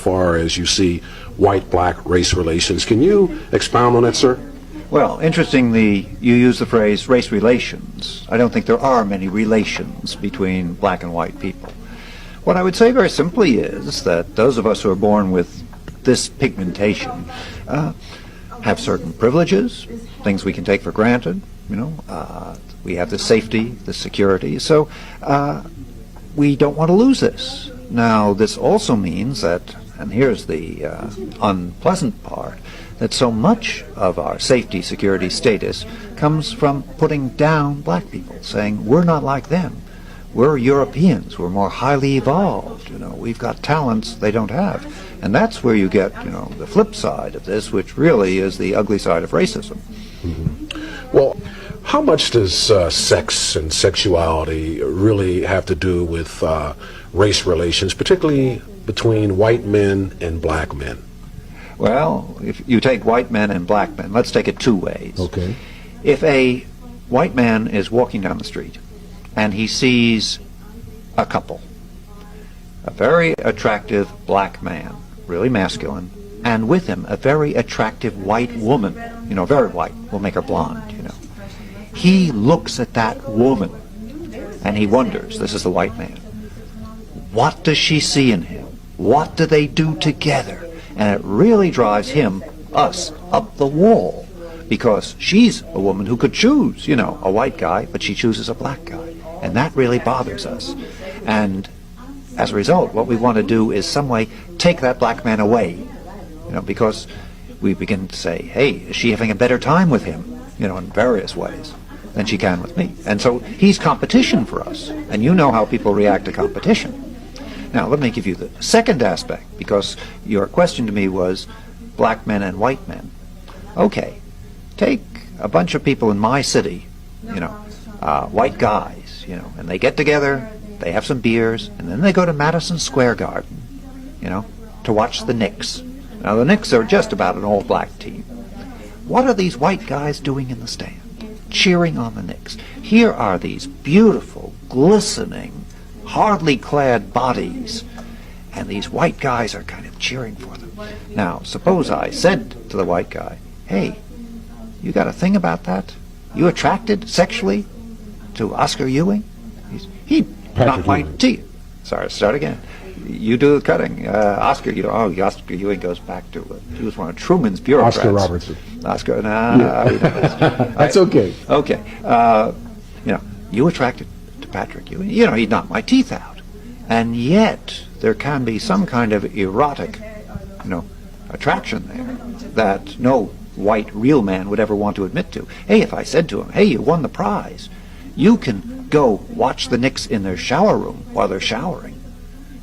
insofar as you see white-black race relations. Can you expound on that, sir? Well, interestingly, you use the phrase race relations. I don't think there are many relations between black and white people. What I would say very simply is that those of us who are born with this pigmentation have certain privileges, things we can take for granted, we have the safety, the security, so we don't want to lose this. Now, this also means that, and here's the unpleasant part, that so much of our safety, security, status comes from putting down black people, saying we're not like them. We're Europeans, we're more highly evolved, we've got talents they don't have. And that's where you get, the flip side of this, which really is the ugly side of racism. Mm-hmm. Well, how much does sex and sexuality really have to do with race relations, particularly between white men and black men? Well, if you take white men and black men, let's take it two ways. Okay. If a white man is walking down the street and he sees a couple, a very attractive black man, really masculine, and with him a very attractive white woman, very white, we'll make her blonde, he looks at that woman and he wonders, this is the white man, what does she see in him? What do they do together? And it really drives us, up the wall, because she's a woman who could choose, a white guy, but she chooses a black guy. And that really bothers us. And as a result, what we want to do is some way take that black man away, because we begin to say, hey, is she having a better time with him, in various ways than she can with me? And so he's competition for us. And you know how people react to competition. Now, let me give you the second aspect, because your question to me was black men and white men. Okay, take a bunch of people in my city, white guys, and they get together, they have some beers, and then they go to Madison Square Garden, to watch the Knicks. Now, the Knicks are just about an all-black team. What are these white guys doing in the stand? Cheering on the Knicks. Here are these beautiful, glistening, hardly clad bodies, and these white guys are kind of cheering for them. Now, suppose I said to the white guy, hey, you got a thing about that? You attracted sexually to Oscar Ewing? He'd knock my teeth. Sorry, start again. You do the cutting. Oscar Ewing goes back to, he was one of Truman's bureaucrats. Oscar Robertson. Oscar, That's okay. Okay. You attracted Patrick Ewing, he'd knock my teeth out. And yet, there can be some kind of erotic, attraction there that no white real man would ever want to admit to. Hey, if I said to him, hey, you won the prize, you can go watch the Knicks in their shower room while they're showering,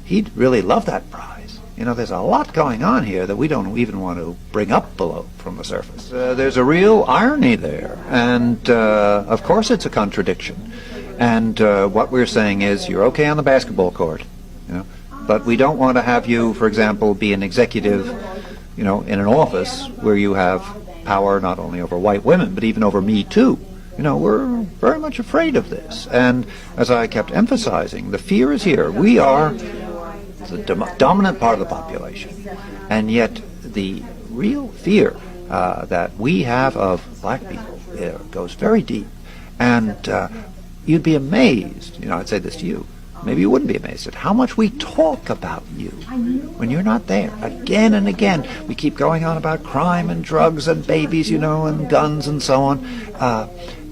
he'd really love that prize. There's a lot going on here that we don't even want to bring up below from the surface. There's a real irony there, and of course it's a contradiction. And what we're saying is, you're okay on the basketball court, but we don't want to have you, for example, be an executive, in an office where you have power not only over white women, but even over me too. We're very much afraid of this. And as I kept emphasizing, the fear is here. We are the dominant part of the population. And yet the real fear that we have of black people goes very deep. And you'd be amazed, I'd say this to you, maybe you wouldn't be amazed at how much we talk about you when you're not there. Again and again, we keep going on about crime and drugs and babies, and guns and so on,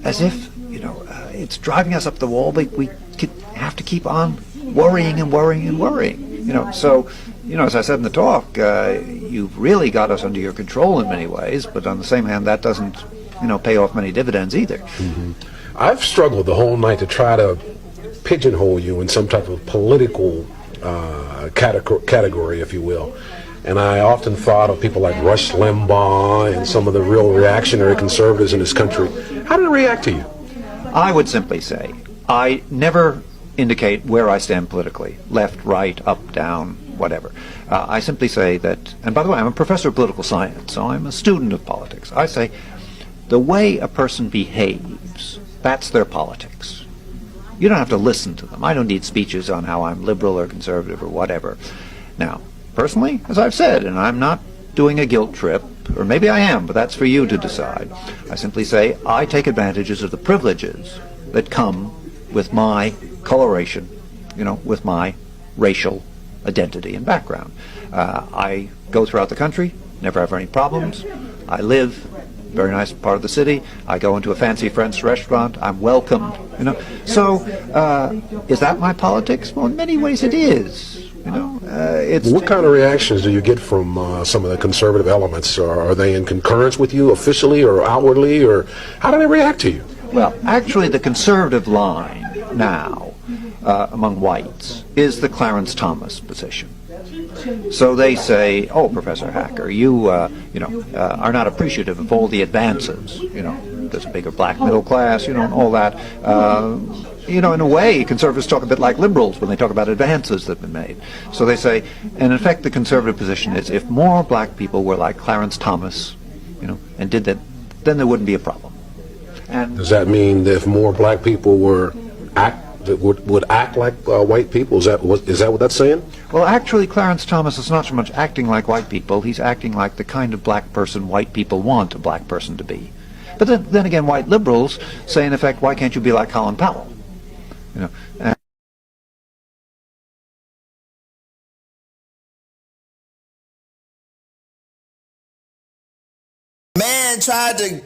as if, it's driving us up the wall, but we have to keep on worrying and worrying and worrying. So, as I said in the talk, you've really got us under your control in many ways, but on the same hand, that doesn't, pay off many dividends either. Mm-hmm. I've struggled the whole night to try to pigeonhole you in some type of political category, if you will. And I often thought of people like Rush Limbaugh and some of the real reactionary conservatives in this country. How did it react to you? I would simply say, I never indicate where I stand politically, left, right, up, down, whatever. I simply say that, and by the way, I'm a professor of political science, so I'm a student of politics. I say, the way a person behaves, that's their politics. You don't have to listen to them. I don't need speeches on how I'm liberal or conservative or whatever. Now, personally, as I've said, and I'm not doing a guilt trip, or maybe I am, but that's for you to decide. I simply say I take advantages of the privileges that come with my coloration, with my racial identity and background. I go throughout the country, never have any problems. I live very nice part of the city. I go into a fancy French restaurant. I'm welcomed. So, is that my politics? Well, in many ways, it is. It's What kind of reactions do you get from some of the conservative elements? Are they in concurrence with you officially or outwardly, or how do they react to you? Well, actually, the conservative line now among whites is the Clarence Thomas position. So they say, "Oh, Professor Hacker, you are not appreciative of all the advances. There's a bigger black middle class, and all that. In a way, conservatives talk a bit like liberals when they talk about advances that have been made. So they say, and in effect, the conservative position is, if more black people were like Clarence Thomas, and did that, then there wouldn't be a problem." And Does that mean that if more black people would act like white people? Is that what that's saying? well, actually, Clarence Thomas is not so much acting like white people. He's acting like the kind of black person white people want a black person to be. But then again, white liberals say, in effect, why can't you be like Colin Powell? And Man tried to